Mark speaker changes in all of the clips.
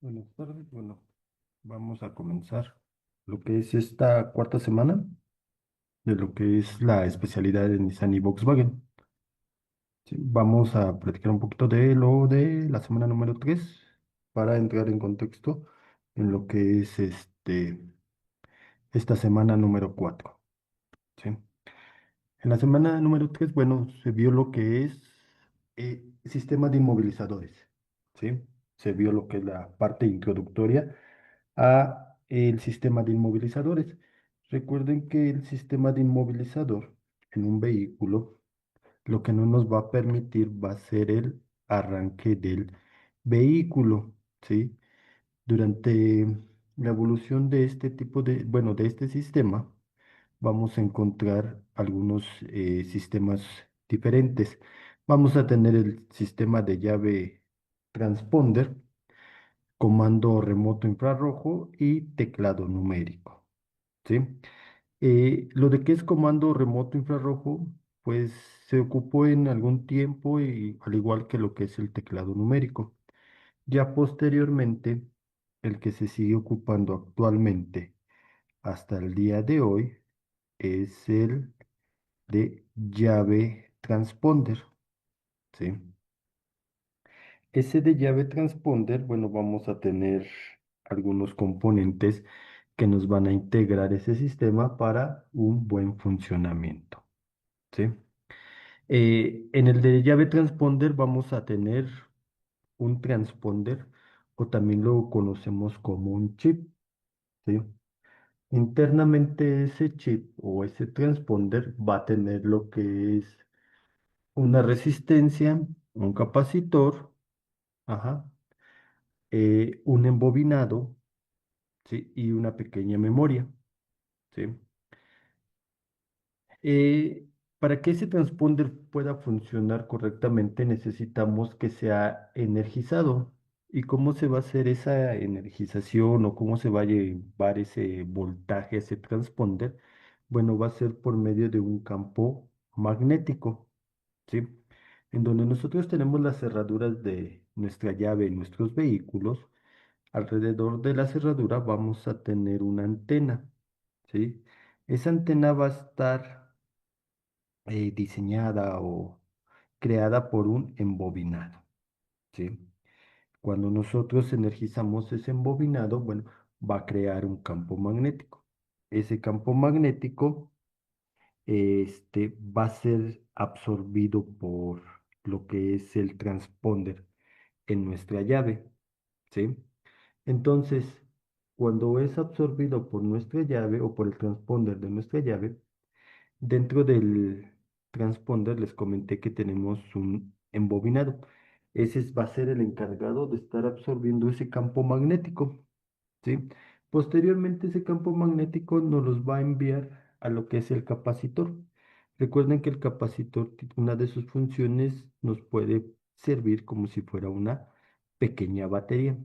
Speaker 1: Buenas tardes. Bueno, vamos a comenzar lo que es esta cuarta semana de lo que es la especialidad de Nissan y Volkswagen. Sí, vamos a platicar un poquito de lo de la semana número 3 para entrar en contexto en lo que es esta semana número 4. ¿Sí? En la semana número 3, bueno, se vio lo que es sistema de inmovilizadores. ¿Sí? Se vio lo que es la parte introductoria a el sistema de inmovilizadores. Recuerden que el sistema de inmovilizador en un vehículo lo que no nos va a permitir va a ser el arranque del vehículo, ¿sí? Durante la evolución de este tipo de, bueno, de este sistema, vamos a encontrar algunos sistemas diferentes. Vamos a tener el sistema de llave transponder, comando remoto infrarrojo y teclado numérico. ¿Sí? Lo de que es comando remoto infrarrojo, pues se ocupó en algún tiempo y al igual que lo que es el teclado numérico. Ya posteriormente, el que se sigue ocupando actualmente hasta el día de hoy es el de llave transponder. ¿Sí? Ese de llave transponder, bueno, vamos a tener algunos componentes que nos van a integrar ese sistema para un buen funcionamiento. ¿Sí? En el de llave transponder vamos a tener un transponder o también lo conocemos como un chip. ¿Sí? Internamente ese chip o ese transponder va a tener lo que es una resistencia, un capacitor, ajá, un embobinado, ¿sí? Y una pequeña memoria. ¿Sí? Eh, para que ese transponder pueda funcionar correctamente, necesitamos que sea energizado. ¿Y cómo se va a hacer esa energización o cómo se va a llevar ese voltaje a ese transponder? Bueno, va a ser por medio de un campo magnético, ¿sí? En donde nosotros tenemos las cerraduras de nuestra llave en nuestros vehículos. Alrededor de la cerradura vamos a tener una antena, ¿sí? Esa antena va a estar diseñada o creada por un embobinado, ¿sí? Cuando nosotros energizamos ese embobinado, bueno, va a crear un campo magnético. Ese campo magnético, va a ser absorbido por lo que es el transponder en nuestra llave, ¿sí? Entonces, cuando es absorbido por nuestra llave o por el transponder de nuestra llave, dentro del transponder les comenté que tenemos un embobinado. Va a ser el encargado de estar absorbiendo ese campo magnético, ¿sí? Posteriormente ese campo magnético nos los va a enviar a lo que es el capacitor. Recuerden que el capacitor, una de sus funciones, nos puede servir como si fuera una pequeña batería.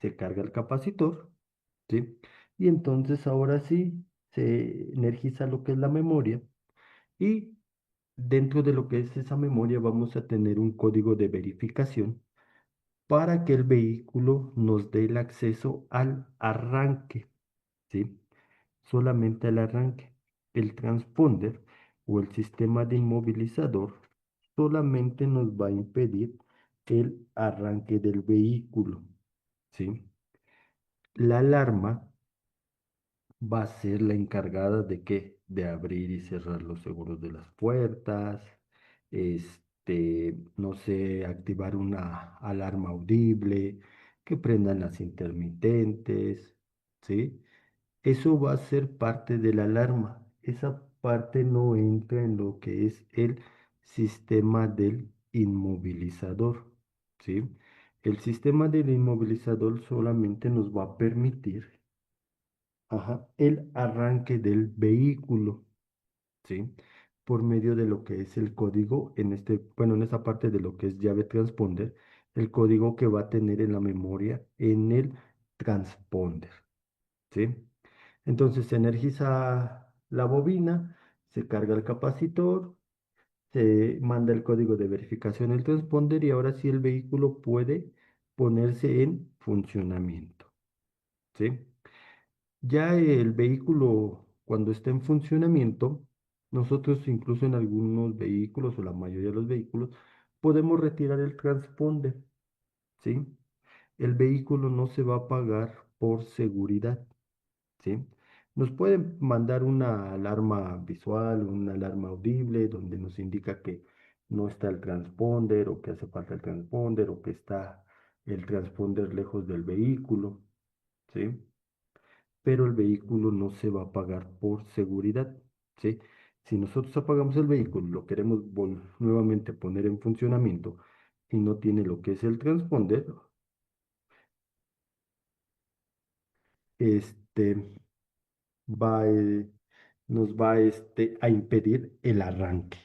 Speaker 1: Se carga el capacitor, ¿sí? Y entonces ahora sí se energiza lo que es la memoria y dentro de lo que es esa memoria vamos a tener un código de verificación para que el vehículo nos dé el acceso al arranque, ¿sí? Solamente al arranque. El transponder o el sistema de inmovilizador solamente nos va a impedir el arranque del vehículo, ¿sí? La alarma va a ser la encargada de qué, de abrir y cerrar los seguros de las puertas, no sé, activar una alarma audible, que prendan las intermitentes, ¿sí? Eso va a ser parte de la alarma. Esa parte no entra en lo que es el sistema del inmovilizador, ¿sí? El sistema del inmovilizador solamente nos va a permitir, ajá, el arranque del vehículo, ¿sí? Por medio de lo que es el código, bueno, en esta parte de lo que es llave transponder, el código que va a tener en la memoria en el transponder, ¿sí? Entonces se energiza la bobina, se carga el capacitor, se manda el código de verificación al transponder y ahora sí el vehículo puede ponerse en funcionamiento, ¿sí? Ya el vehículo, cuando está en funcionamiento, nosotros incluso en algunos vehículos o la mayoría de los vehículos, podemos retirar el transponder, ¿sí? El vehículo no se va a pagar por seguridad, ¿sí? Nos pueden mandar una alarma visual, una alarma audible, donde nos indica que no está el transponder o que hace falta el transponder o que está el transponder lejos del vehículo, ¿sí? Pero el vehículo no se va a pagar por seguridad, ¿sí? Si nosotros apagamos el vehículo, lo queremos nuevamente poner en funcionamiento y no tiene lo que es el transponder, este, va, nos va a impedir el arranque,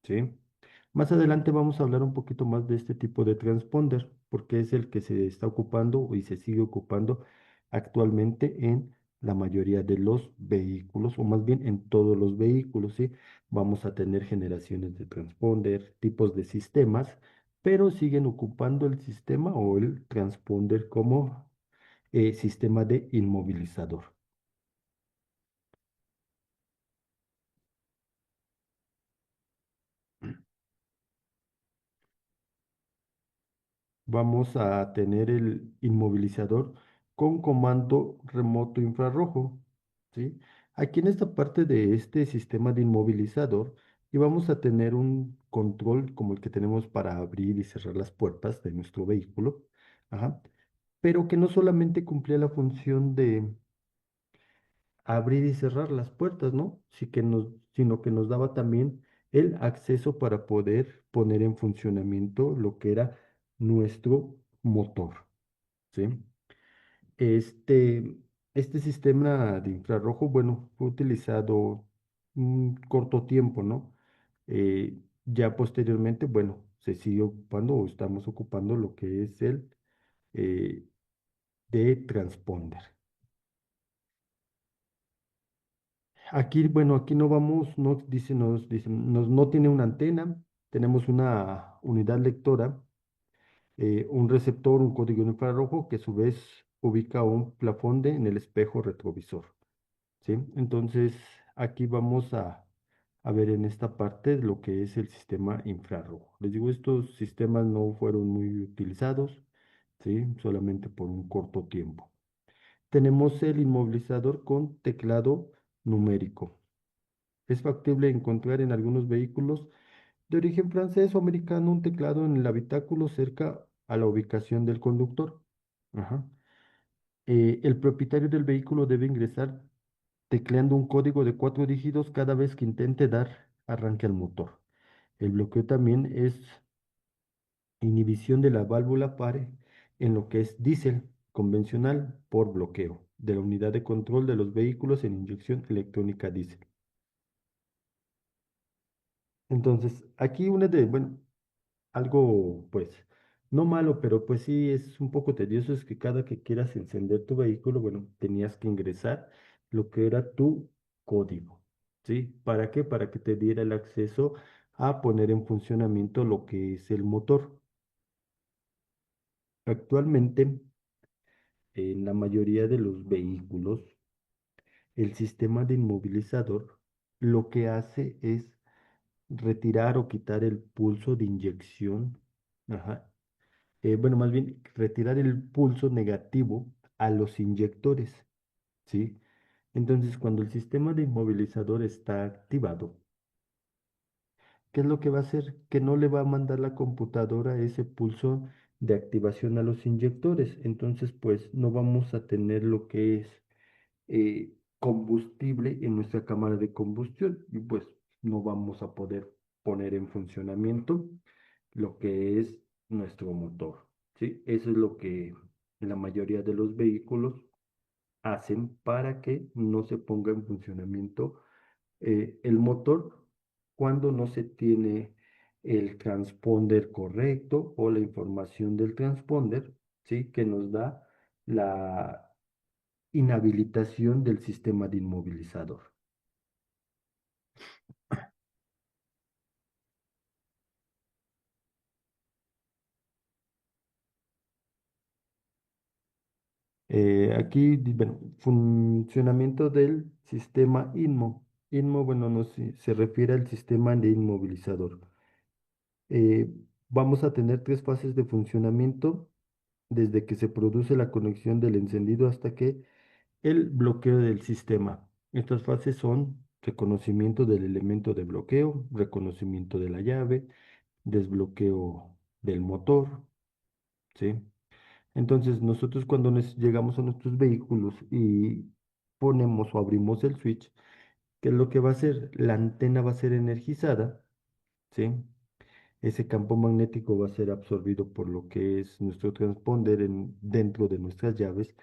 Speaker 1: ¿sí? Más adelante vamos a hablar un poquito más de este tipo de transponder, porque es el que se está ocupando y se sigue ocupando actualmente en la mayoría de los vehículos, o más bien en todos los vehículos, ¿sí? Vamos a tener generaciones de transponder, tipos de sistemas, pero siguen ocupando el sistema o el transponder como sistema de inmovilizador. Vamos a tener el inmovilizador con comando remoto infrarrojo, ¿sí? Aquí en esta parte de este sistema de inmovilizador y vamos a tener un control como el que tenemos para abrir y cerrar las puertas de nuestro vehículo, ajá, pero que no solamente cumplía la función de abrir y cerrar las puertas, ¿no? Sino que nos daba también el acceso para poder poner en funcionamiento lo que era nuestro motor, ¿sí? Este, este sistema de infrarrojo, bueno, fue utilizado un corto tiempo, ¿no? Ya posteriormente, bueno, se sigue ocupando o estamos ocupando lo que es el eh, de transponder. Aquí, bueno, aquí no vamos, no tiene una antena, tenemos una unidad lectora, un receptor, un código infrarrojo que a su vez ubica un plafón en el espejo retrovisor, ¿sí? Entonces, aquí vamos a ver en esta parte lo que es el sistema infrarrojo. Les digo, estos sistemas no fueron muy utilizados, ¿sí? Solamente por un corto tiempo. Tenemos el inmovilizador con teclado numérico. Es factible encontrar en algunos vehículos de origen francés o americano un teclado en el habitáculo cerca a la ubicación del conductor. Ajá. El propietario del vehículo debe ingresar tecleando un código de 4 dígitos cada vez que intente dar arranque al motor. El bloqueo también es inhibición de la válvula pare en lo que es diésel convencional por bloqueo de la unidad de control de los vehículos en inyección electrónica diésel. Entonces, aquí bueno, algo, pues, no malo, pero pues sí es un poco tedioso, es que cada que quieras encender tu vehículo, bueno, tenías que ingresar lo que era tu código, ¿sí? ¿Para qué? Para que te diera el acceso a poner en funcionamiento lo que es el motor. Actualmente, en la mayoría de los vehículos, el sistema de inmovilizador lo que hace es retirar o quitar el pulso de inyección, ajá, bueno, más bien retirar el pulso negativo a los inyectores, ¿sí? Entonces, cuando el sistema de inmovilizador está activado, ¿qué es lo que va a hacer? Que no le va a mandar la computadora ese pulso de activación a los inyectores. Entonces, pues no vamos a tener lo que es combustible en nuestra cámara de combustión y pues no vamos a poder poner en funcionamiento lo que es nuestro motor, ¿sí? Eso es lo que la mayoría de los vehículos hacen para que no se ponga en funcionamiento el motor cuando no se tiene el transponder correcto o la información del transponder, ¿sí? Que nos da la inhabilitación del sistema de inmovilizador. Aquí, bueno, funcionamiento del sistema INMO. INMO, bueno, no se refiere al sistema de inmovilizador. Eh, Vamos a tener tres fases de funcionamiento desde que se produce la conexión del encendido hasta que el bloqueo del sistema. Estas fases son reconocimiento del elemento de bloqueo, reconocimiento de la llave, desbloqueo del motor, ¿sí? Entonces, nosotros cuando llegamos a nuestros vehículos y ponemos o abrimos el switch, ¿qué es lo que va a hacer? La antena va a ser energizada, ¿sí? Ese campo magnético va a ser absorbido por lo que es nuestro transponder dentro de nuestras llaves.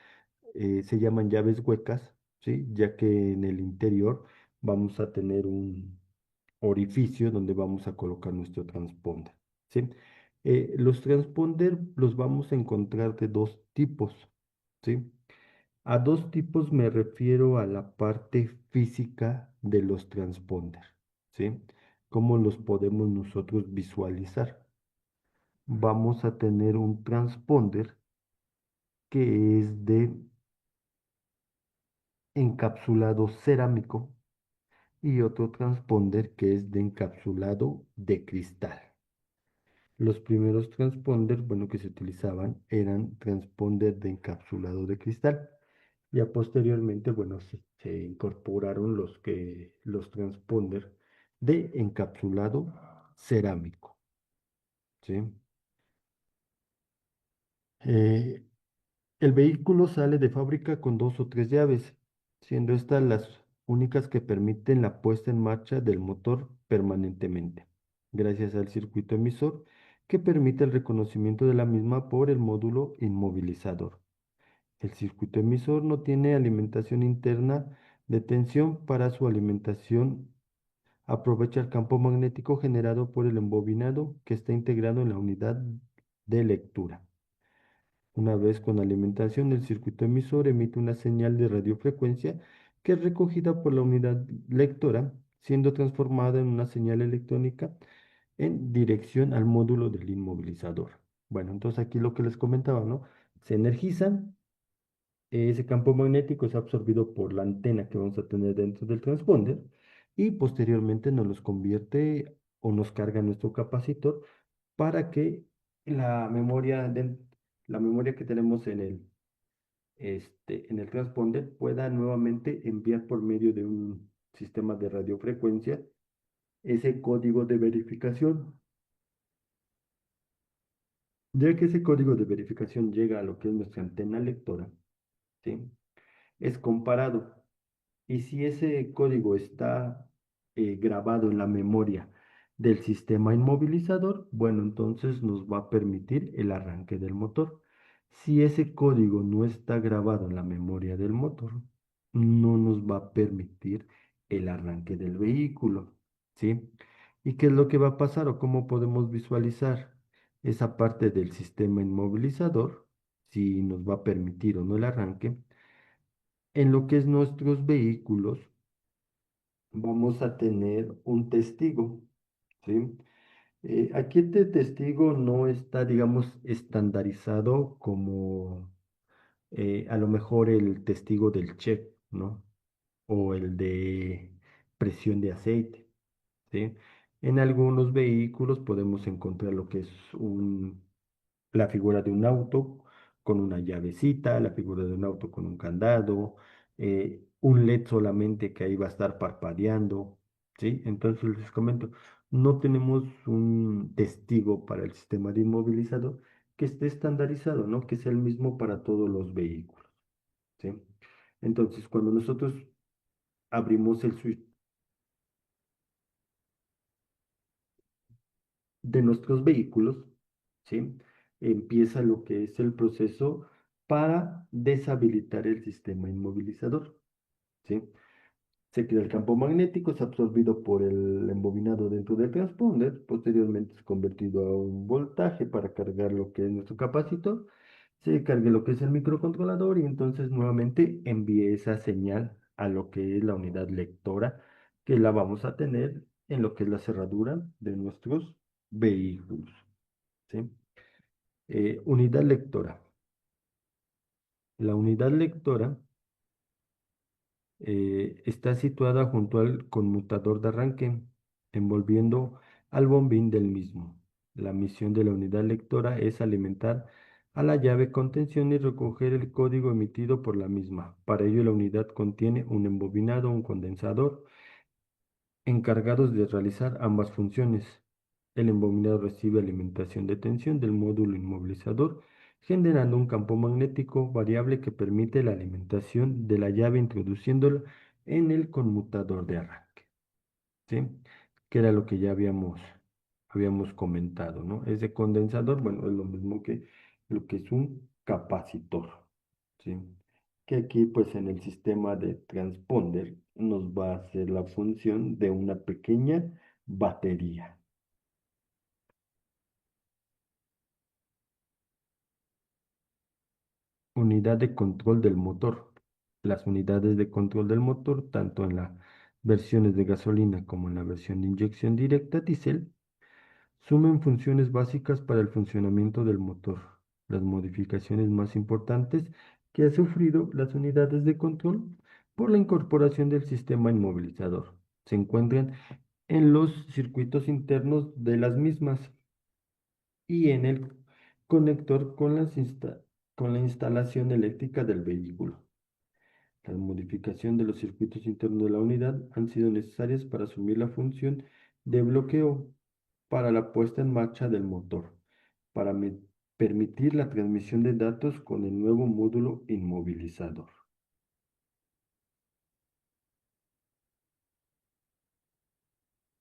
Speaker 1: Se llaman llaves huecas, ¿sí? Ya que en el interior vamos a tener un orificio donde vamos a colocar nuestro transponder, ¿sí? Los transponder los vamos a encontrar de dos tipos, ¿sí? A dos tipos me refiero a la parte física de los transponder, ¿sí? ¿Cómo los podemos nosotros visualizar? Vamos a tener un transponder que es de encapsulado cerámico y otro transponder que es de encapsulado de cristal. Los primeros transponders, bueno, que se utilizaban eran transponder de encapsulado de cristal. Ya posteriormente, bueno, se incorporaron los transponder de encapsulado cerámico, ¿sí? Eh, el vehículo sale de fábrica con dos o tres llaves, siendo estas las únicas que permiten la puesta en marcha del motor permanentemente, gracias al circuito emisor que permite el reconocimiento de la misma por el módulo inmovilizador. El circuito emisor no tiene alimentación interna de tensión. Para su alimentación aprovecha el campo magnético generado por el embobinado que está integrado en la unidad de lectura. Una vez con alimentación, el circuito emisor emite una señal de radiofrecuencia que es recogida por la unidad lectora, siendo transformada en una señal electrónica en dirección al módulo del inmovilizador. Bueno, entonces aquí lo que les comentaba, ¿no? Se energizan, ese campo magnético es absorbido por la antena que vamos a tener dentro del transponder y posteriormente nos los convierte o nos carga nuestro capacitor para que la memoria, la memoria que tenemos en el transponder pueda nuevamente enviar por medio de un sistema de radiofrecuencia ese código de verificación. Ya que ese código de verificación llega a lo que es nuestra antena lectora, ¿sí? Es comparado. Y si ese código está grabado en la memoria del sistema inmovilizador, bueno, entonces nos va a permitir el arranque del motor. Si ese código no está grabado en la memoria del motor, no nos va a permitir el arranque del vehículo, ¿sí? ¿Y qué es lo que va a pasar o cómo podemos visualizar esa parte del sistema inmovilizador, si nos va a permitir o no el arranque? En lo que es nuestros vehículos, vamos a tener un testigo, ¿sí? Aquí este testigo no está, digamos, estandarizado como a lo mejor el testigo del check, ¿no? O el de presión de aceite, ¿sí? En algunos vehículos podemos encontrar lo que es la figura de un auto con una llavecita, la figura de un auto con un candado, un LED solamente que ahí va a estar parpadeando, ¿sí? Entonces les comento, no tenemos un testigo para el sistema de inmovilizador que esté estandarizado, ¿no? Que sea el mismo para todos los vehículos, ¿sí? Entonces, cuando nosotros abrimos el switch de nuestros vehículos, ¿sí? Empieza lo que es el proceso para deshabilitar el sistema inmovilizador, ¿sí? Se crea el campo magnético, es absorbido por el embobinado dentro del transponder, posteriormente es convertido a un voltaje para cargar lo que es nuestro capacitor, se carga lo que es el microcontrolador y entonces nuevamente envíe esa señal a lo que es la unidad lectora, que la vamos a tener en lo que es la cerradura de nuestros vehículos, ¿sí? Unidad lectora. La unidad lectora está situada junto al conmutador de arranque, envolviendo al bombín del mismo. La misión de la unidad lectora es alimentar a la llave con tensión y recoger el código emitido por la misma. Para ello, la unidad contiene un embobinado, un condensador, encargados de realizar ambas funciones. El embobinado recibe alimentación de tensión del módulo inmovilizador, generando un campo magnético variable que permite la alimentación de la llave introduciéndola en el conmutador de arranque, ¿sí? Que era lo que ya habíamos comentado, ¿no? Ese condensador, bueno, es lo mismo que lo que es un capacitor, ¿sí? Que aquí, pues en el sistema de transponder, nos va a hacer la función de una pequeña batería. Unidad de control del motor. Las unidades de control del motor, tanto en las versiones de gasolina como en la versión de inyección directa diésel, sumen funciones básicas para el funcionamiento del motor. Las modificaciones más importantes que ha sufrido las unidades de control por la incorporación del sistema inmovilizador se encuentran en los circuitos internos de las mismas y en el conector con la instalación eléctrica del vehículo. La modificación de los circuitos internos de la unidad han sido necesarias para asumir la función de bloqueo para la puesta en marcha del motor, para permitir la transmisión de datos con el nuevo módulo inmovilizador.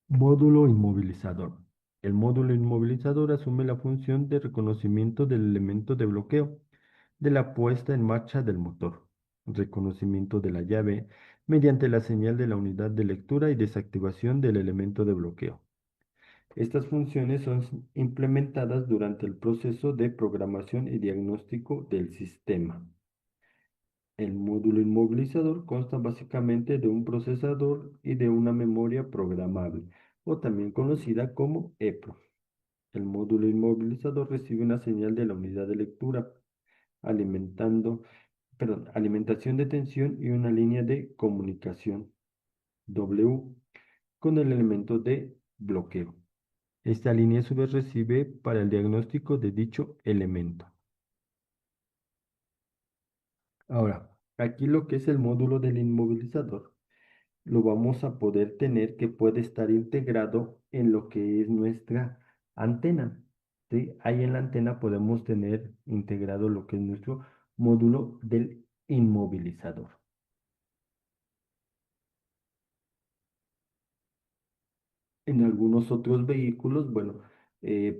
Speaker 1: Módulo inmovilizador. El módulo inmovilizador asume la función de reconocimiento del elemento de bloqueo de la puesta en marcha del motor, reconocimiento de la llave mediante la señal de la unidad de lectura y desactivación del elemento de bloqueo. Estas funciones son implementadas durante el proceso de programación y diagnóstico del sistema. El módulo inmovilizador consta básicamente de un procesador y de una memoria programable, o también conocida como EPRO. El módulo inmovilizador recibe una señal de la unidad de lectura, alimentación de tensión y una línea de comunicación W con el elemento de bloqueo. Esta línea a su vez recibe para el diagnóstico de dicho elemento. Ahora, aquí lo que es el módulo del inmovilizador, lo vamos a poder tener que puede estar integrado en lo que es nuestra antena, ¿sí? Ahí en la antena podemos tener integrado lo que es nuestro módulo del inmovilizador. En algunos otros vehículos, bueno,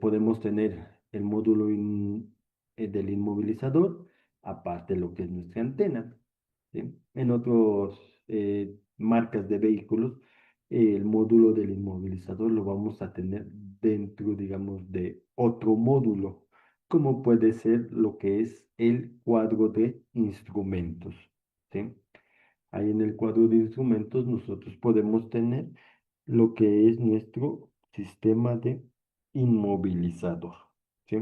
Speaker 1: podemos tener el módulo del inmovilizador, aparte de lo que es nuestra antena, ¿sí? En otras marcas de vehículos, el módulo del inmovilizador lo vamos a tener dentro, digamos, de otro módulo, como puede ser lo que es el cuadro de instrumentos, ¿sí? Ahí en el cuadro de instrumentos nosotros podemos tener lo que es nuestro sistema de inmovilizador, ¿sí?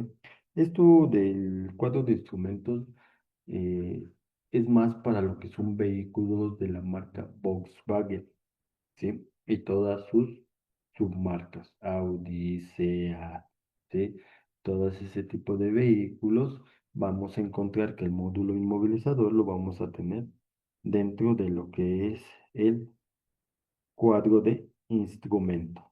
Speaker 1: Esto del cuadro de instrumentos eh, es más para lo que son vehículos de la marca Volkswagen, ¿sí? Y todas sus submarcas, Audi, SEAT, ¿sí? Todas ese tipo de vehículos, vamos a encontrar que el módulo inmovilizador lo vamos a tener dentro de lo que es el cuadro de instrumento.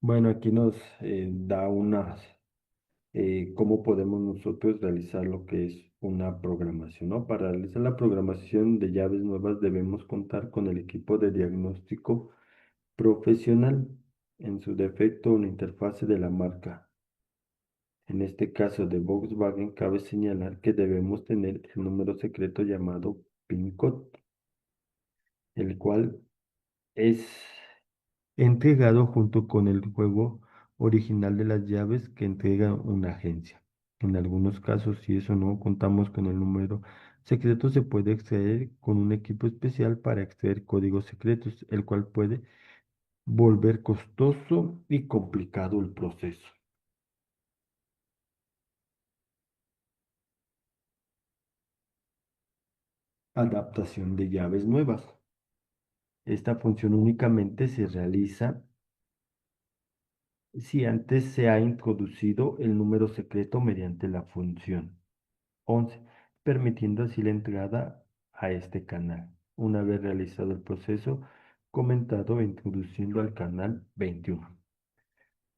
Speaker 1: Bueno, aquí nos da unas, cómo podemos nosotros realizar lo que es una programación, ¿no? Para realizar la programación de llaves nuevas debemos contar con el equipo de diagnóstico profesional, en su defecto una interfase de la marca. En este caso de Volkswagen, cabe señalar que debemos tener el número secreto llamado PIN code, el cual es entregado junto con el juego original de las llaves que entrega una agencia. En algunos casos, si eso no contamos con el número secreto, se puede extraer con un equipo especial para extraer códigos secretos, el cual puede volver costoso y complicado el proceso. Adaptación de llaves nuevas. Esta función únicamente se realiza si antes se ha introducido el número secreto mediante la función 11, permitiendo así la entrada a este canal. Una vez realizado el proceso comentado, introduciendo al canal 21.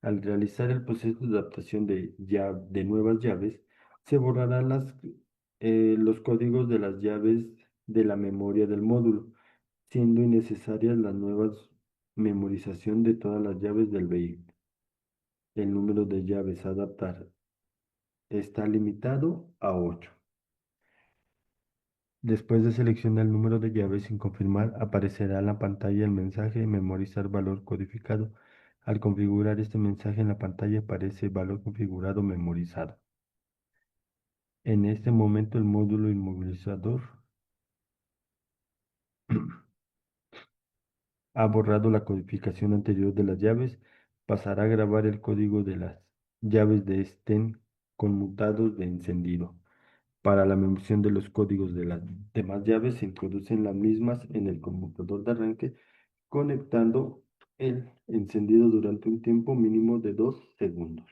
Speaker 1: Al realizar el proceso de adaptación de nuevas llaves, se borrarán los códigos de las llaves de la memoria del módulo, siendo innecesarias las nuevas memorización de todas las llaves del vehículo. El número de llaves a adaptar está limitado a 8. Después de seleccionar el número de llaves sin confirmar, aparecerá en la pantalla el mensaje memorizar valor codificado. Al configurar este mensaje en la pantalla aparece valor configurado memorizado. En este momento el módulo inmovilizador ha borrado la codificación anterior de las llaves, pasará a grabar el código de las llaves de estén conmutados de encendido. Para la mención de los códigos de las demás llaves se introducen las mismas en el conmutador de arranque, conectando el encendido durante un tiempo mínimo de 2 segundos.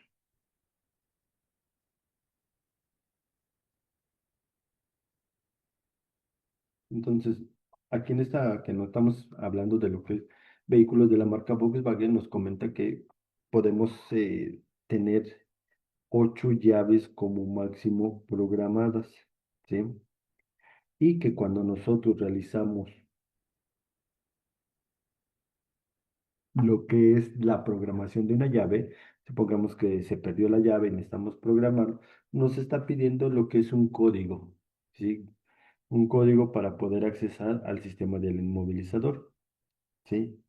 Speaker 1: Entonces, aquí en esta que no estamos hablando de lo que es vehículos de la marca Volkswagen, nos comenta que podemos tener 8 llaves como máximo programadas, ¿sí? Y que cuando nosotros realizamos lo que es la programación de una llave, supongamos que se perdió la llave y necesitamos programar, nos está pidiendo lo que es un código, ¿sí? Un código para poder accesar al sistema del inmovilizador, ¿sí?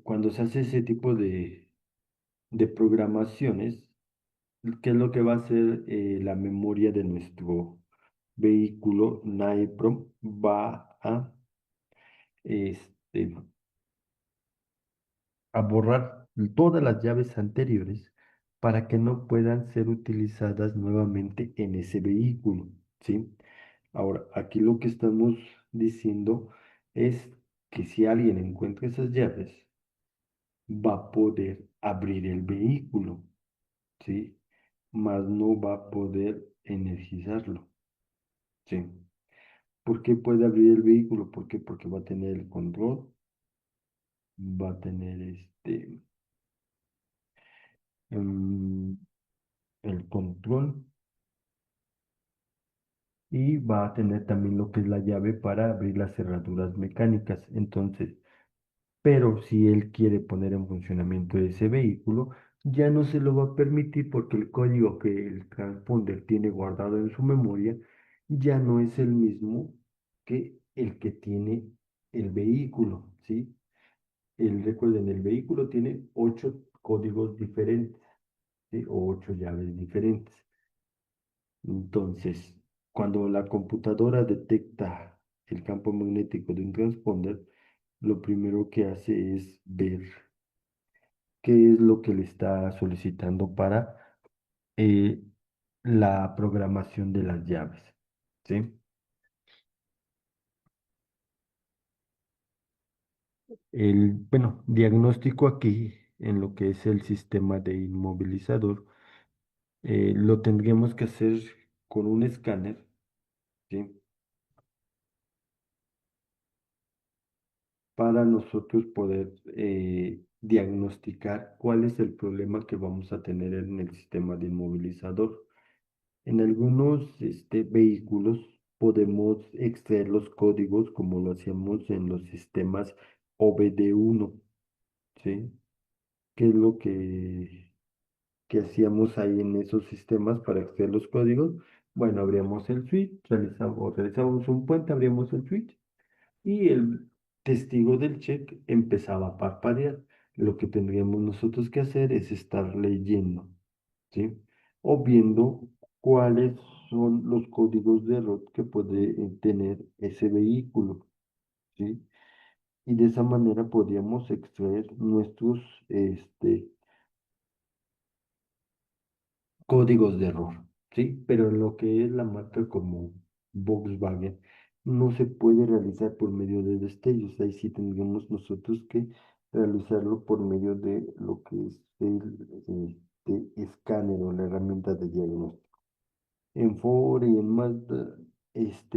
Speaker 1: Cuando se hace ese tipo de programaciones, ¿qué es lo que va a hacer la memoria de nuestro vehículo? NAEPROM va este, a borrar todas las llaves anteriores para que no puedan ser utilizadas nuevamente en ese vehículo, ¿sí? Ahora, aquí lo que estamos diciendo es que si alguien encuentra esas llaves, va a poder abrir el vehículo, ¿sí? Mas no va a poder energizarlo, ¿sí? ¿Por qué puede abrir el vehículo? ¿Por qué? Porque va a tener el control, va a tener em, el control y va a tener también lo que es la llave para abrir las cerraduras mecánicas. Entonces, pero si él quiere poner en funcionamiento ese vehículo, ya no se lo va a permitir porque el código que el transponder tiene guardado en su memoria ya no es el mismo que el que tiene el vehículo, ¿sí? Recuerden, el vehículo tiene 8 códigos diferentes, ¿sí? O 8 llaves diferentes. Entonces, cuando la computadora detecta el campo magnético de un transponder, lo primero que hace es ver qué es lo que le está solicitando para eh, la programación de las llaves, ¿sí? Bueno, diagnóstico aquí en lo que es el sistema de inmovilizador, lo tendríamos que hacer con un escáner, ¿sí? Para nosotros poder diagnosticar cuál es el problema que vamos a tener en el sistema de inmovilizador. En algunos vehículos podemos extraer los códigos como lo hacíamos en los sistemas OBD1, ¿sí? ¿Qué es lo que hacíamos ahí en esos sistemas para extraer los códigos? Bueno, abríamos el switch, realizamos un puente, abríamos el switch y el testigo del check empezaba a parpadear. Lo que tendríamos nosotros que hacer es estar leyendo, ¿sí? O viendo cuáles son los códigos de error que puede tener ese vehículo, ¿sí? y de esa manera podríamos extraer nuestros códigos de error, ¿sí? Pero en lo que es la marca como Volkswagen, no se puede realizar por medio de destellos. Ahí sí tendríamos nosotros que realizarlo por medio de lo que es el escáner o la herramienta de diagnóstico. En Ford y en Mazda,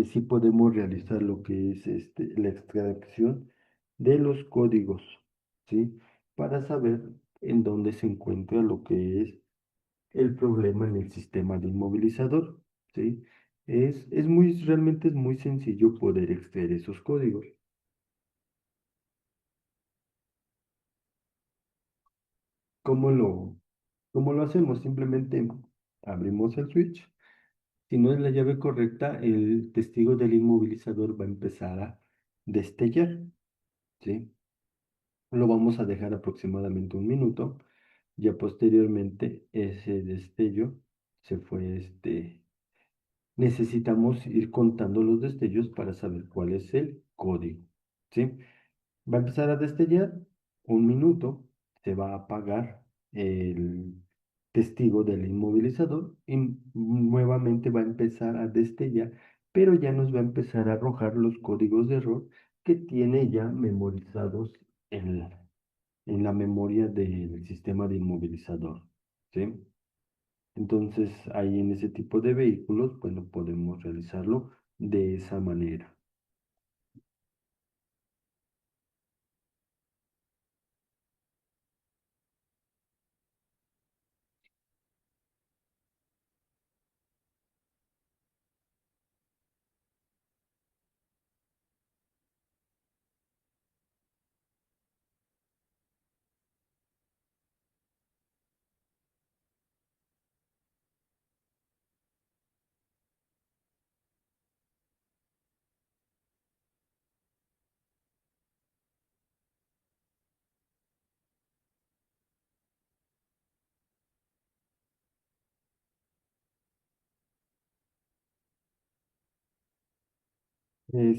Speaker 1: sí podemos realizar lo que es la extracción de los códigos, ¿sí? Para saber en dónde se encuentra lo que es el problema en el sistema de inmovilizador, ¿sí? Realmente es muy sencillo poder extraer esos códigos. ¿Cómo lo, cómo lo hacemos? Simplemente abrimos el switch. Si no es la llave correcta, el testigo del inmovilizador va a empezar a destellar, ¿sí? Lo vamos a dejar aproximadamente un minuto. Ya posteriormente, ese destello se fue, necesitamos ir contando los destellos para saber cuál es el código, ¿sí? Va a empezar a destellar un minuto, se va a apagar el testigo del inmovilizador y nuevamente va a empezar a destellar, pero ya nos va a empezar a arrojar los códigos de error que tiene ya memorizados en, en la memoria del sistema de inmovilizador, ¿sí? Entonces, ahí en ese tipo de vehículos, bueno, podemos realizarlo de esa manera.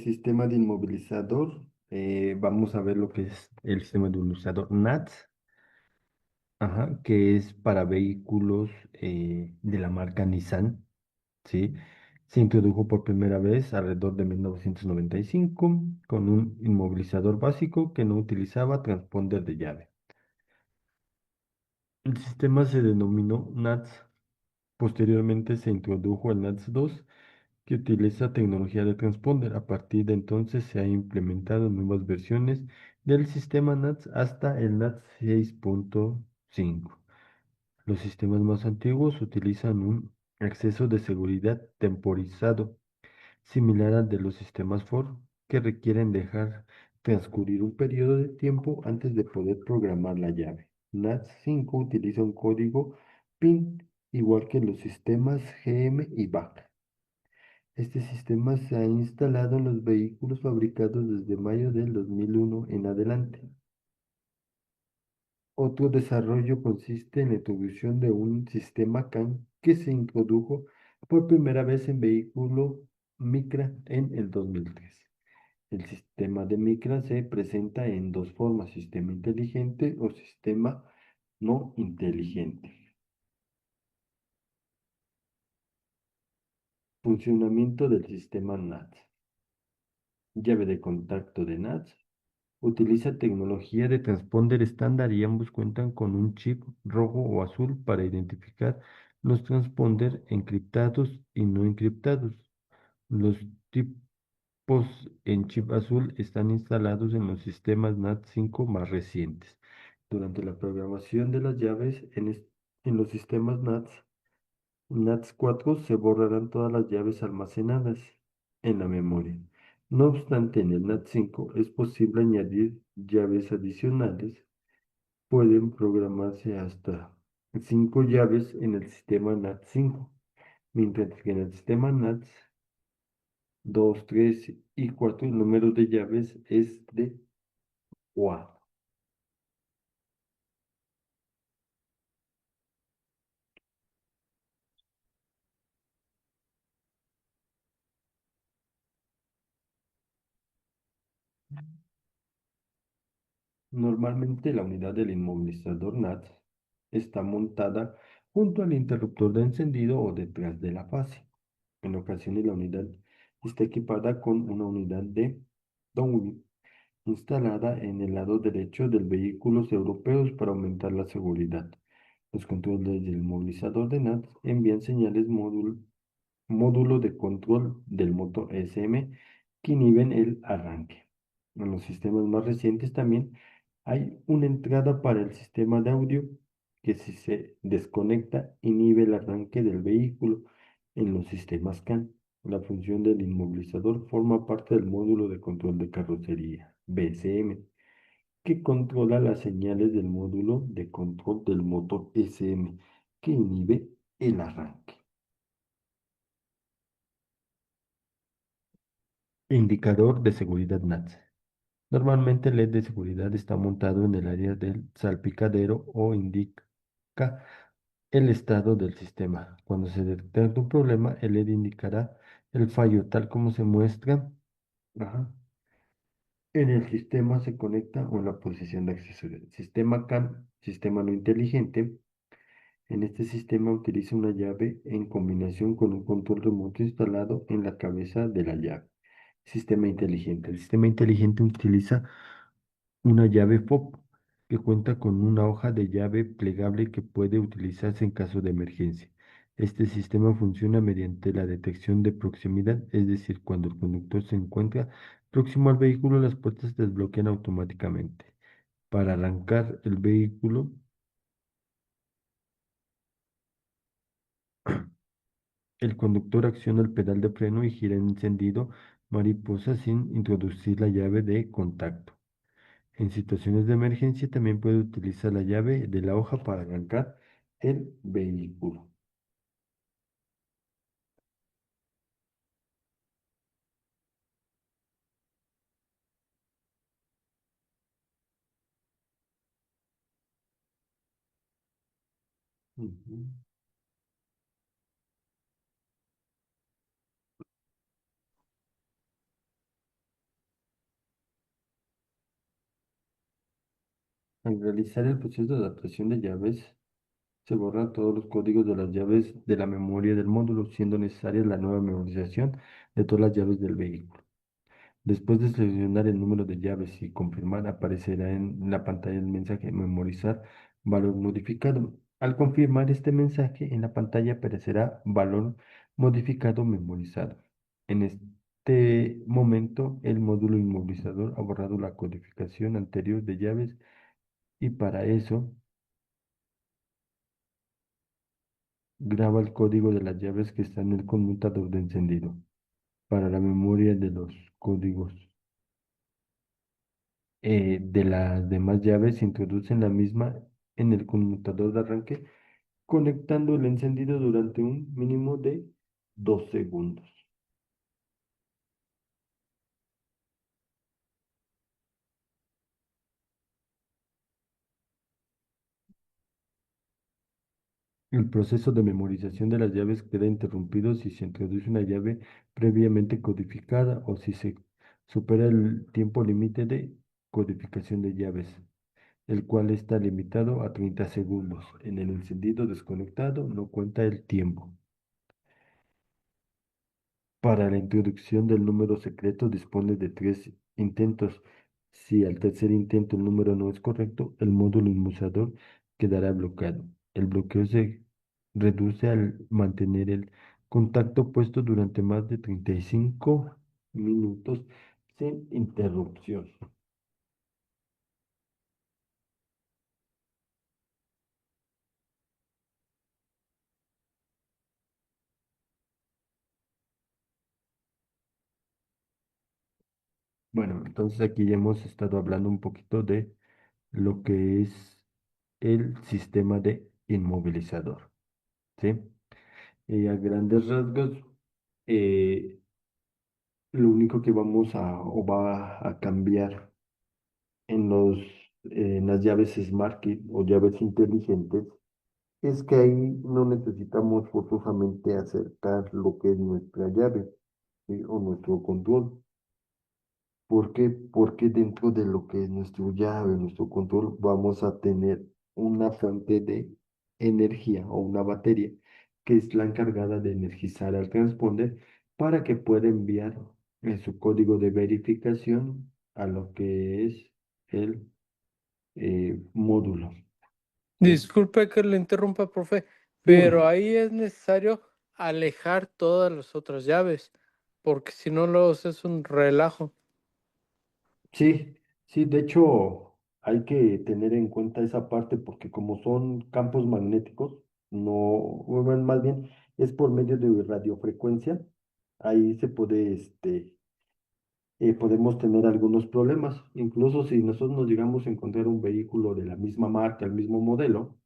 Speaker 1: Sistema de inmovilizador, vamos a ver lo que es el sistema de inmovilizador NATS, ajá, que es para vehículos de la marca Nissan, ¿sí? Se introdujo por primera vez alrededor de 1995 con un inmovilizador básico que no utilizaba transponder de llave. El sistema se denominó NATS. Posteriormente se introdujo el NATS 2 que utiliza tecnología de transponder. A partir de entonces se han implementado nuevas versiones del sistema NATS hasta el NATS 6.5. Los sistemas más antiguos utilizan un acceso de seguridad temporizado, similar al de los sistemas Ford, que requieren dejar transcurrir un periodo de tiempo antes de poder programar la llave. NATS 5 utiliza un código PIN, igual que los sistemas GM y BAC. Este sistema se ha instalado en los vehículos fabricados desde mayo del 2001 en adelante. Otro desarrollo consiste en la introducción de un sistema CAN que se introdujo por primera vez en vehículo Micra en el 2003. El sistema de Micra se presenta en dos formas, sistema inteligente o sistema no inteligente. Funcionamiento del sistema NAT. Llave de contacto de NAT. Utiliza tecnología de transponder estándar y ambos cuentan con un chip rojo o azul para identificar los transponder encriptados y no encriptados. Los tipos en chip azul están instalados en los sistemas NAT 5 más recientes. Durante la programación de las llaves en los sistemas NATS 4 se borrarán todas las llaves almacenadas en la memoria. No obstante, en el NAT 5 es posible añadir llaves adicionales. Pueden programarse hasta 5 llaves en el sistema NAT 5, mientras que en el sistema NAT 2, 3 y 4 el número de llaves es de 4. Normalmente la unidad del inmovilizador NAT está montada junto al interruptor de encendido o detrás de la fase. En ocasiones la unidad está equipada con una unidad de Downing instalada en el lado derecho del vehículos europeos para aumentar la seguridad. Los controles del movilizador de NAT envían señales módulo de control del motor SM que inhiben el arranque. En los sistemas más recientes también hay una entrada para el sistema de audio que si se desconecta inhibe el arranque del vehículo. En los sistemas CAN, la función del inmovilizador forma parte del módulo de control de carrocería, BCM, que controla las señales del módulo de control del motor SM, que inhibe el arranque. Indicador de seguridad NATS. Normalmente el LED de seguridad está montado en el área del salpicadero o indica el estado del sistema. Cuando se detecta un problema, el LED indicará el fallo tal como se muestra. Ajá. En el sistema se conecta o en la posición de acceso. Sistema CAN, sistema no inteligente. En este sistema utiliza una llave en combinación con un control remoto instalado en la cabeza de la llave. Sistema inteligente. El sistema inteligente utiliza una llave FOB que cuenta con una hoja de llave plegable que puede utilizarse en caso de emergencia. Este sistema funciona mediante la detección de proximidad, es decir, cuando el conductor se encuentra próximo al vehículo, las puertas se desbloquean automáticamente. Para arrancar el vehículo, el conductor acciona el pedal de freno y gira el encendido mariposa sin introducir la llave de contacto. En situaciones de emergencia también puede utilizar la llave de la hoja para arrancar el vehículo. Ujú. Al realizar el proceso de adaptación de llaves, se borran todos los códigos de las llaves de la memoria del módulo, siendo necesaria la nueva memorización de todas las llaves del vehículo. Después de seleccionar el número de llaves y confirmar, aparecerá en la pantalla el mensaje memorizar valor modificado. Al confirmar este mensaje, en la pantalla aparecerá valor modificado memorizado. En este momento, el módulo inmovilizador ha borrado la codificación anterior de llaves y para eso graba el código de las llaves que están en el conmutador de encendido. Para la memoria de los códigos de las demás llaves se introducen la misma en el conmutador de arranque, conectando el encendido durante un mínimo de 2 segundos. El proceso de memorización de las llaves queda interrumpido si se introduce una llave previamente codificada o si se supera el tiempo límite de codificación de llaves, el cual está limitado a 30 segundos. En el encendido desconectado no cuenta el tiempo. Para la introducción del número secreto dispone de 3 intentos. Si al tercer intento el número no es correcto, el módulo inmusador quedará bloqueado. El bloqueo se reduce al mantener el contacto puesto durante más de 35 minutos sin interrupción. Bueno, entonces aquí ya hemos estado hablando un poquito de lo que es el sistema de inmovilizador, ¿sí? Y a grandes rasgos, eh, lo único que vamos a o va a cambiar en en las llaves Smart Key o llaves inteligentes es que ahí no necesitamos forzosamente acercar lo que es nuestra llave, ¿sí? O nuestro control. ¿Por qué? Porque dentro de lo que es nuestro llave, nuestro control, vamos a tener una fuente de energía o una batería que es la encargada de energizar al transponder para que pueda enviar su código de verificación a lo que es el módulo. ¿Sí?
Speaker 2: Disculpe que le interrumpa, profe,
Speaker 1: Dígame.
Speaker 2: pero ahí es necesario alejar todas las otras llaves, porque si no, luego es un relajo.
Speaker 1: Sí, sí, de hecho hay que tener en cuenta esa parte porque como son campos magnéticos, no, bueno, más bien es por medio de radiofrecuencia, ahí se puede, podemos tener algunos problemas. Incluso si nosotros nos llegamos a encontrar un vehículo de la misma marca, el mismo modelo,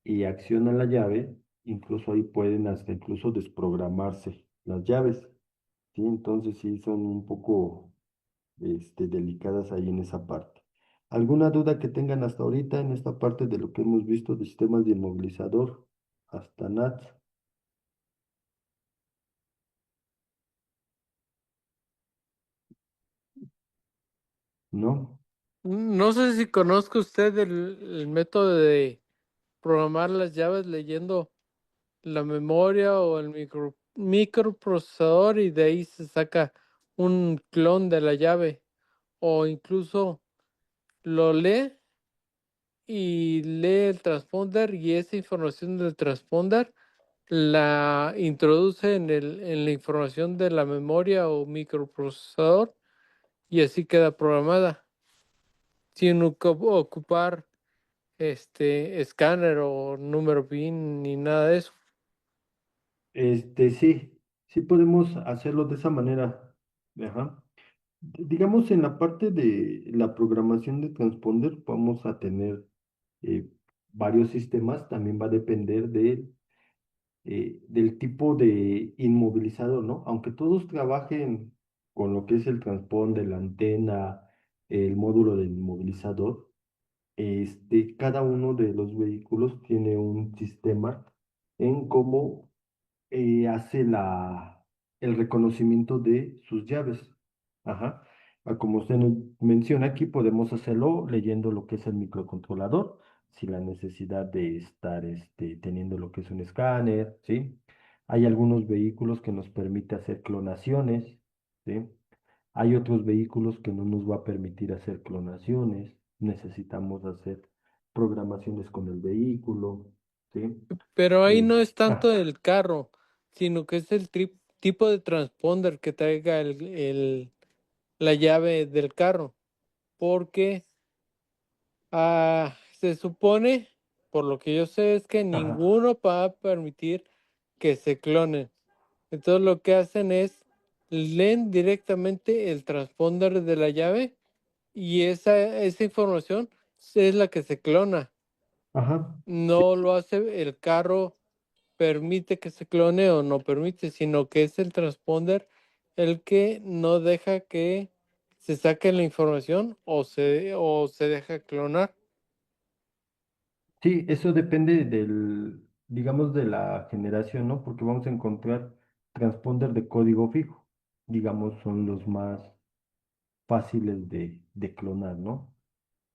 Speaker 1: y acciona la llave, incluso ahí pueden hasta incluso desprogramarse las llaves, ¿sí? Entonces sí son un poco delicadas ahí en esa parte. ¿Alguna duda que tengan hasta ahorita en esta parte de lo que hemos visto de sistemas de inmovilizador hasta NAT? ¿No?
Speaker 2: No sé si conozca usted el método de programar las llaves leyendo la memoria o el microprocesador y de ahí se saca un clon de la llave o incluso lo lee y lee el transponder y esa información del transponder la introduce en la información de la memoria o microprocesador y así queda programada sin ocupar escáner o número PIN ni nada de eso.
Speaker 1: Sí, sí podemos hacerlo de esa manera. Ajá. Digamos, en la parte de la programación de transponder, vamos a tener eh, varios sistemas, también va a depender del tipo de inmovilizador, ¿no? Aunque todos trabajen con lo que es el transponder, la antena, el módulo del inmovilizador, cada uno de los vehículos tiene un sistema en cómo hace el reconocimiento de sus llaves. Ajá. Como usted nos menciona aquí, podemos hacerlo leyendo lo que es el microcontrolador, sin la necesidad de estar teniendo lo que es un escáner, ¿sí? Hay algunos vehículos que nos permite hacer clonaciones, ¿sí? Hay otros vehículos que no nos va a permitir hacer clonaciones, necesitamos hacer programaciones con el vehículo, ¿sí?
Speaker 2: Pero ahí no
Speaker 1: Es-
Speaker 2: es tanto
Speaker 1: ah,
Speaker 2: el carro, sino que es el tipo de transponder que traiga la llave del carro. Porque se supone, por lo que yo sé, es que
Speaker 1: ajá.
Speaker 2: ninguno va a permitir que se clonen. Entonces lo que hacen es leen directamente el transponder de la llave y esa información es la que se clona.
Speaker 1: Ajá. Sí,
Speaker 2: No lo hace el carro, permite que se clone o no permite, sino que es el transponder el que no deja que se saque la información o se deja clonar.
Speaker 1: sí, eso depende digamos, de la generación, ¿no? Porque vamos a encontrar transponder de código fijo, digamos, son los más fáciles de clonar, ¿no?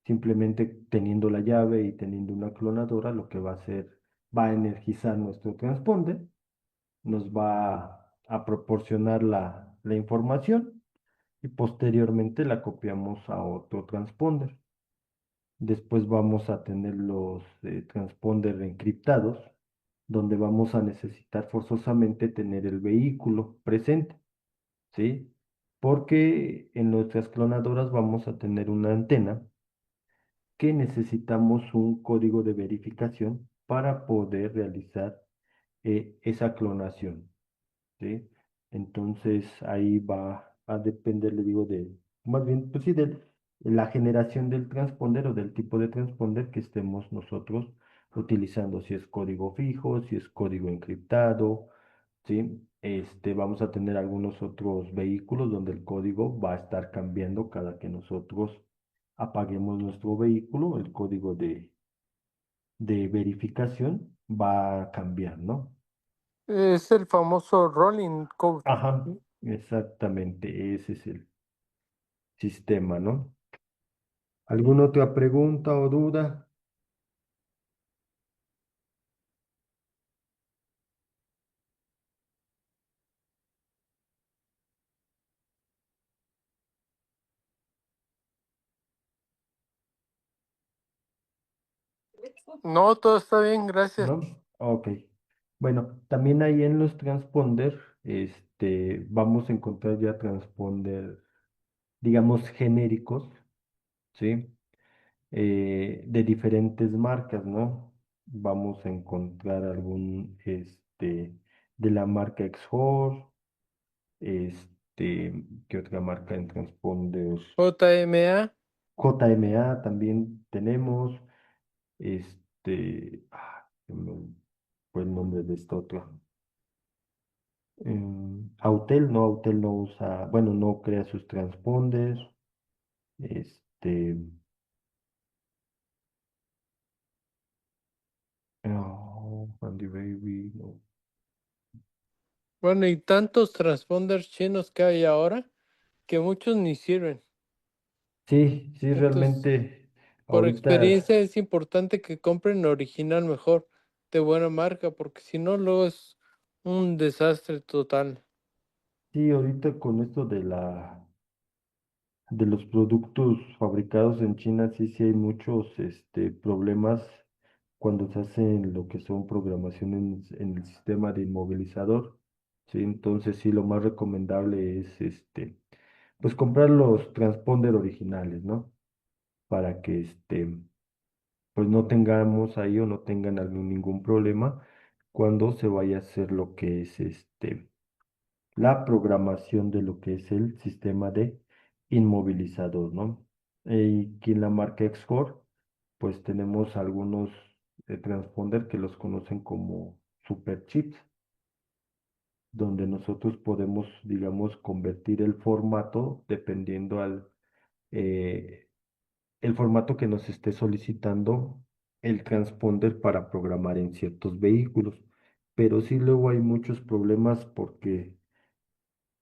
Speaker 1: Simplemente teniendo la llave y teniendo una clonadora, lo que va a hacer, va a energizar nuestro transponder, nos va a proporcionar la información y posteriormente la copiamos a otro transponder. Después vamos a tener los transponder encriptados, donde vamos a necesitar forzosamente tener el vehículo presente, ¿sí? Porque en nuestras clonadoras vamos a tener una antena que necesitamos un código de verificación para poder realizar esa clonación. ¿Sí? Entonces ahí va a depender, le digo, más bien, pues sí, de la generación del transponder o del tipo de transponder que estemos nosotros utilizando, si es código fijo, si es código encriptado, ¿sí? Vamos a tener algunos otros vehículos donde el código va a estar cambiando cada que nosotros apaguemos nuestro vehículo, el código de verificación va a cambiar, ¿no?
Speaker 2: Es el famoso rolling code.
Speaker 1: Ajá, exactamente, ese es el. sistema, ¿no? ¿Alguna otra pregunta o duda?
Speaker 2: No, todo está bien, gracias.
Speaker 1: ¿No? Ok. Bueno, también ahí en los transponder, vamos a encontrar ya transponder, digamos, genéricos, ¿sí? De diferentes marcas, ¿no? Vamos a encontrar algún, de la marca Exor, ¿qué otra marca en transponder?
Speaker 2: JMA.
Speaker 1: JMA también tenemos, se me fue el nombre de esta otra. Autel no usa, bueno, no crea sus transponders, este, no, Andy Baby, no.
Speaker 2: Bueno, y tantos transponders chinos que hay ahora que muchos ni sirven.
Speaker 1: Sí, sí,
Speaker 2: Entonces,
Speaker 1: realmente
Speaker 2: por
Speaker 1: ahorita,
Speaker 2: experiencia es importante que compren original mejor, de buena marca, porque si no, luego es un desastre total.
Speaker 1: sí, ahorita con esto de los productos fabricados en China, sí, sí hay muchos, problemas cuando se hacen lo que son programaciones en el sistema de inmovilizador, sí, entonces sí, lo más recomendable es, pues comprar los transponder originales, ¿no? Para que, pues no tengamos ahí o no tengan ningún problema cuando se vaya a hacer lo que es, la programación de lo que es el sistema de inmovilizador, ¿no? Y aquí en la marca Xcore, pues tenemos algunos transponder que los conocen como super chips, donde nosotros podemos, digamos, convertir el formato dependiendo eh, el formato que nos esté solicitando el transponder para programar en ciertos vehículos. Pero sí luego hay muchos problemas porque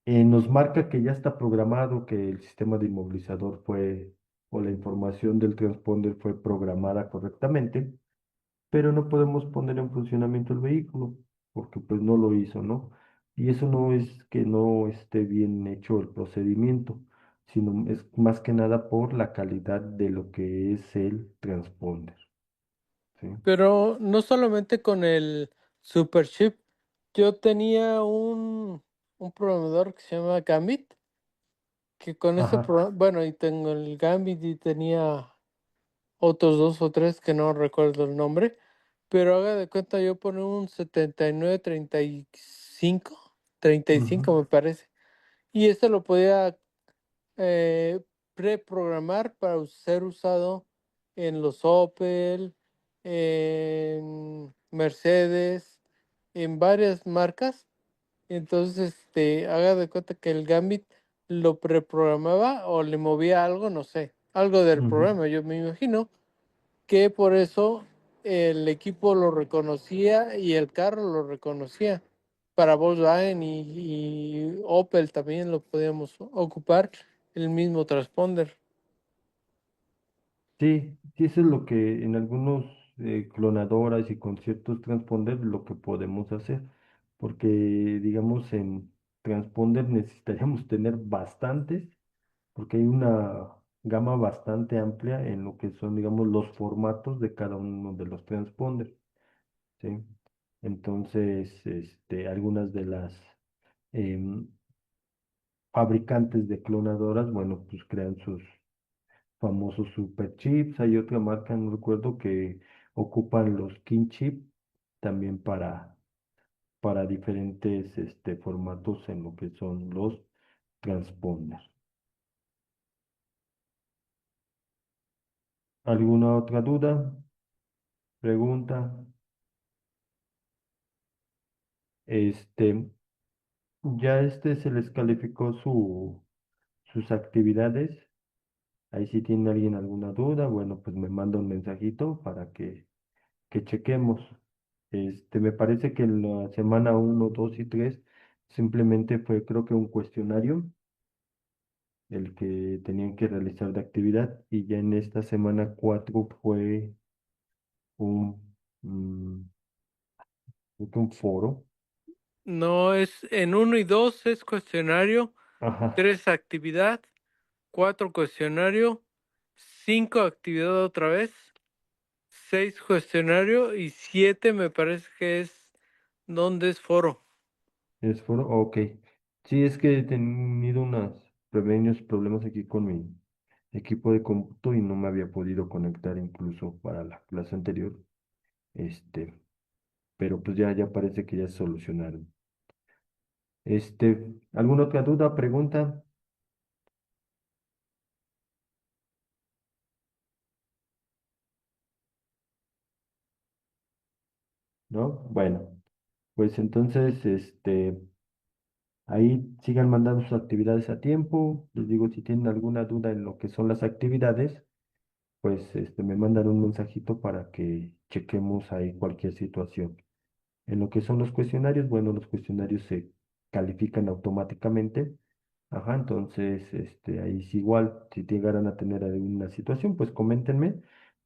Speaker 1: nos marca que ya está programado, que el sistema de inmovilizador fue, o la información del transponder fue programada correctamente, pero no podemos poner en funcionamiento el vehículo, porque pues no lo hizo, ¿no? Y eso no es que no esté bien hecho el procedimiento, sino es más que nada por la calidad de lo que es el transponder, ¿sí?
Speaker 2: Pero no solamente con el Super Chip, yo tenía un programador que se llama Gambit, que con ese
Speaker 1: Ajá.
Speaker 2: programa, bueno, y tengo el Gambit y tenía otros dos o tres que no recuerdo el nombre, pero haga de cuenta yo ponía un 79 35
Speaker 1: Ujú,
Speaker 2: me parece, y este lo podía eh, preprogramar para ser usado en los Opel, en Mercedes, en varias marcas. Entonces, haga de cuenta que el Gambit lo preprogramaba o le movía algo, no sé, algo del
Speaker 1: ujú.
Speaker 2: programa, yo me imagino que por eso el equipo lo reconocía y el carro lo reconocía. Para Volkswagen y Opel también lo podíamos ocupar el mismo transponder.
Speaker 1: Sí, sí, eso es lo que en algunos clonadoras y con ciertos transponders lo que podemos hacer, porque digamos en transponder necesitaríamos tener bastantes, porque hay una gama bastante amplia en lo que son, digamos, los formatos de cada uno de los transponders, ¿sí? Entonces, algunas de las em, fabricantes de clonadoras, bueno, pues crean sus famosos super chips. Hay otra marca, no recuerdo, que ocupan los King Chip también para diferentes formatos en lo que son los transponders. ¿Alguna otra duda? Pregunta. Este, ya se les calificó sus actividades. Ahí si tiene alguien alguna duda, bueno, pues me manda un mensajito para que chequemos. Me parece que en la semana 1, 2 y 3 simplemente fue, creo que un cuestionario el que tenían que realizar de actividad y ya en esta semana 4 fue un, mm, creo que un foro.
Speaker 2: No es en 1 y 2 es cuestionario,
Speaker 1: Ajá,
Speaker 2: 3 actividad, 4 cuestionario, 5 actividad otra vez, 6 cuestionario y 7 me parece que es donde es foro.
Speaker 1: es foro, ok. Sí, es que he tenido unos pequeños problemas aquí con mi equipo de cómputo y no me había podido conectar incluso para la clase anterior. Este, pero pues ya parece que ya se solucionaron. ¿Alguna otra duda, pregunta? ¿No? Bueno, pues entonces, ahí sigan mandando sus actividades a tiempo. Les digo, si tienen alguna duda en lo que son las actividades, pues me mandan un mensajito para que chequemos ahí cualquier situación. En lo que son los cuestionarios, bueno, los cuestionarios se califican automáticamente. Ajá, entonces, ahí es igual, si llegaran a tener alguna situación, pues coméntenme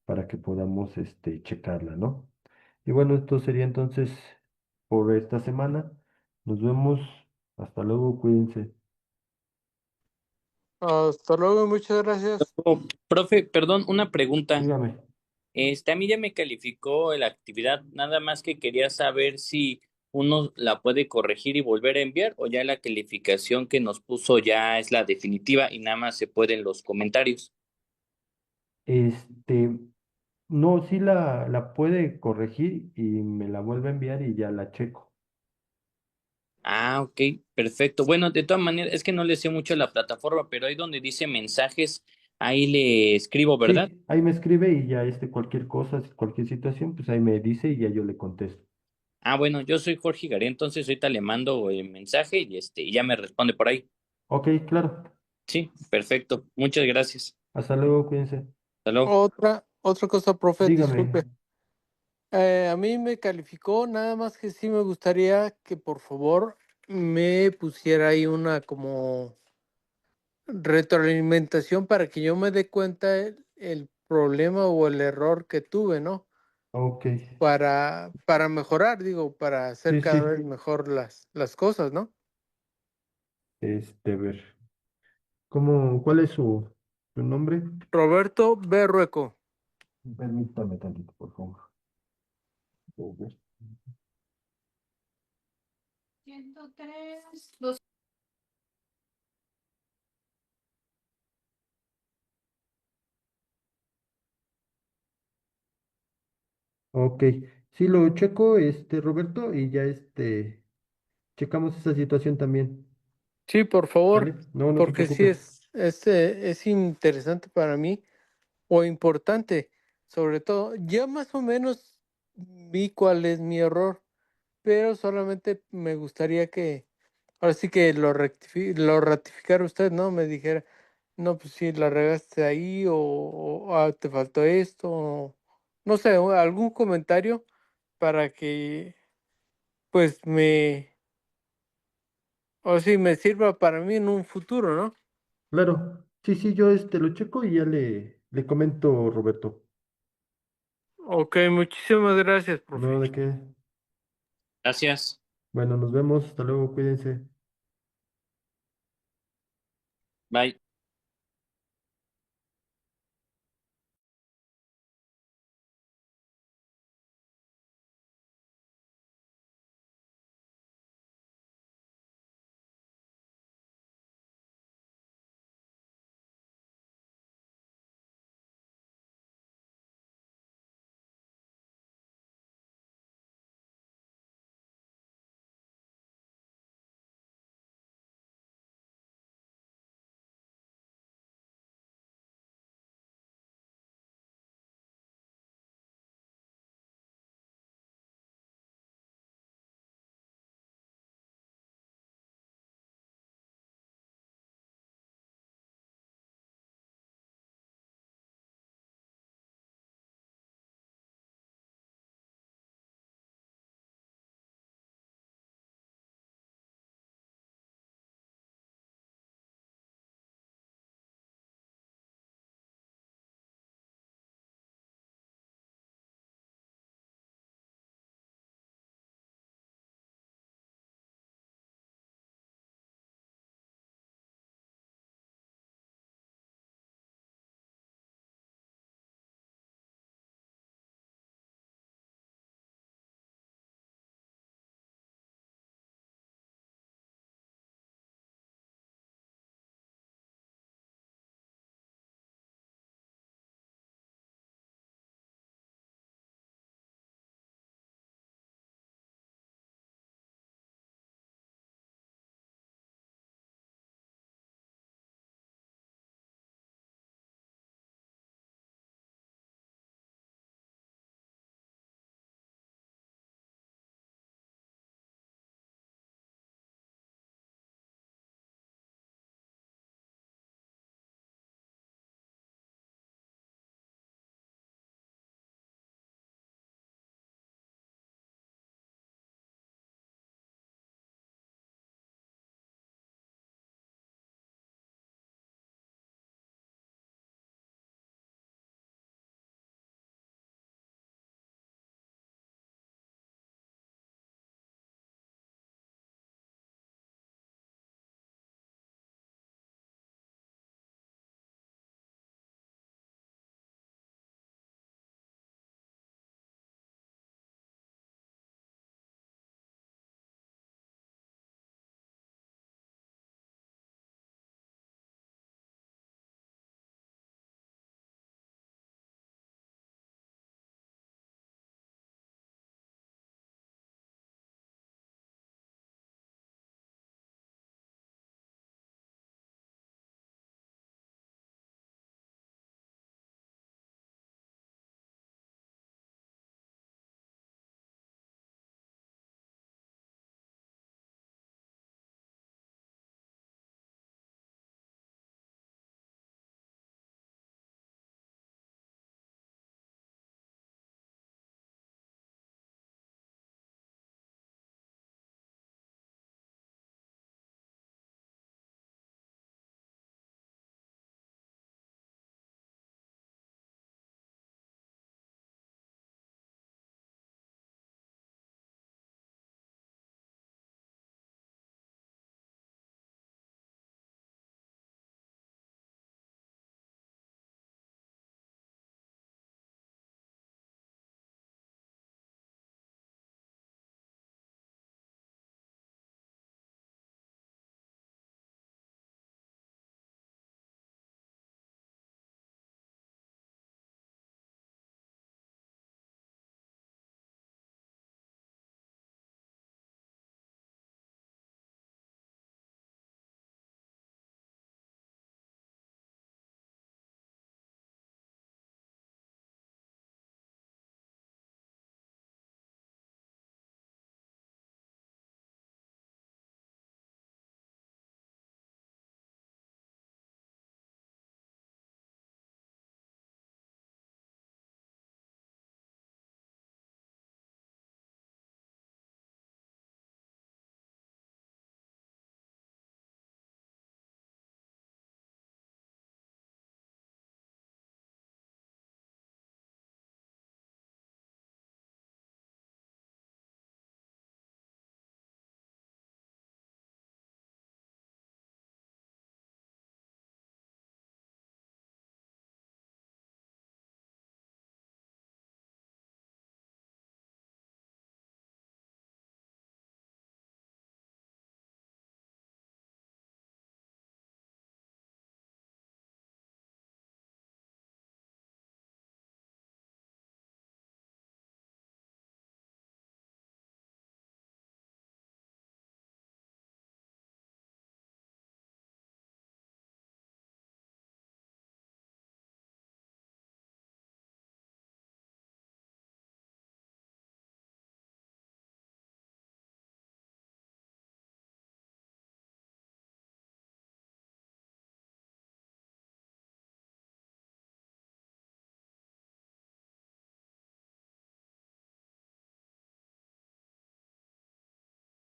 Speaker 1: para que podamos, checarla, ¿no? Y bueno, esto sería entonces por esta semana. Nos vemos. Hasta luego, cuídense.
Speaker 2: Hasta luego, muchas gracias.
Speaker 3: Oh, profe, perdón, una pregunta.
Speaker 1: Dígame.
Speaker 3: A mí ya me calificó la actividad, nada más que quería saber si uno la puede corregir y volver a enviar o ya la calificación que nos puso ya es la definitiva y nada más se pueden los comentarios.
Speaker 1: Este, no, sí la puede corregir y me la vuelve a enviar y ya la checo.
Speaker 3: Ah, ok, perfecto. Bueno, de todas maneras, es que no le sé mucho a la plataforma, pero ahí donde dice mensajes, ahí le escribo, ¿verdad?
Speaker 1: Sí, ahí me escribe y ya cualquier cosa, cualquier situación, pues ahí me dice y ya yo le contesto.
Speaker 3: Ah, bueno, yo soy Jorge Garé, entonces ahorita le mando el mensaje y y ya me responde por ahí.
Speaker 1: Ok, claro.
Speaker 3: Sí, perfecto. Muchas gracias.
Speaker 1: Hasta luego, cuídense.
Speaker 3: Hasta luego.
Speaker 2: Otra cosa, profe,
Speaker 1: Dígame.
Speaker 2: disculpe. A mí me calificó, nada más que sí me gustaría que por favor me pusiera ahí una como retroalimentación para que yo me dé cuenta el problema o el error que tuve, ¿no?
Speaker 1: Ok.
Speaker 2: Para mejorar, digo, para hacer
Speaker 1: Sí,
Speaker 2: cada
Speaker 1: sí.
Speaker 2: vez mejor las cosas, ¿no?
Speaker 1: A ver. ¿Cuál es su nombre?
Speaker 2: Roberto Berrueco.
Speaker 1: Permítame tantito, por favor. Robert. Ok. Sí, lo checo, Roberto, y ya checamos esa situación también.
Speaker 2: Sí, por favor,
Speaker 1: ¿Vale? No, no te
Speaker 2: porque sí
Speaker 1: preocupes.
Speaker 2: es interesante para mí o importante, sobre todo, ya más o menos vi cuál es mi error, pero solamente me gustaría que, ahora sí que lo ratificara usted, ¿no? Me dijera, no, pues sí, la regaste ahí o, te faltó esto, o no sé, algún comentario para que pues o sí, me sirva para mí en un futuro, ¿no?
Speaker 1: Claro. Sí, sí, yo lo checo y ya le comento, Roberto.
Speaker 2: Ok, muchísimas gracias,
Speaker 1: No,
Speaker 2: profe.
Speaker 1: de qué.
Speaker 3: Gracias.
Speaker 1: Bueno, nos vemos. Hasta luego, cuídense.
Speaker 3: Bye.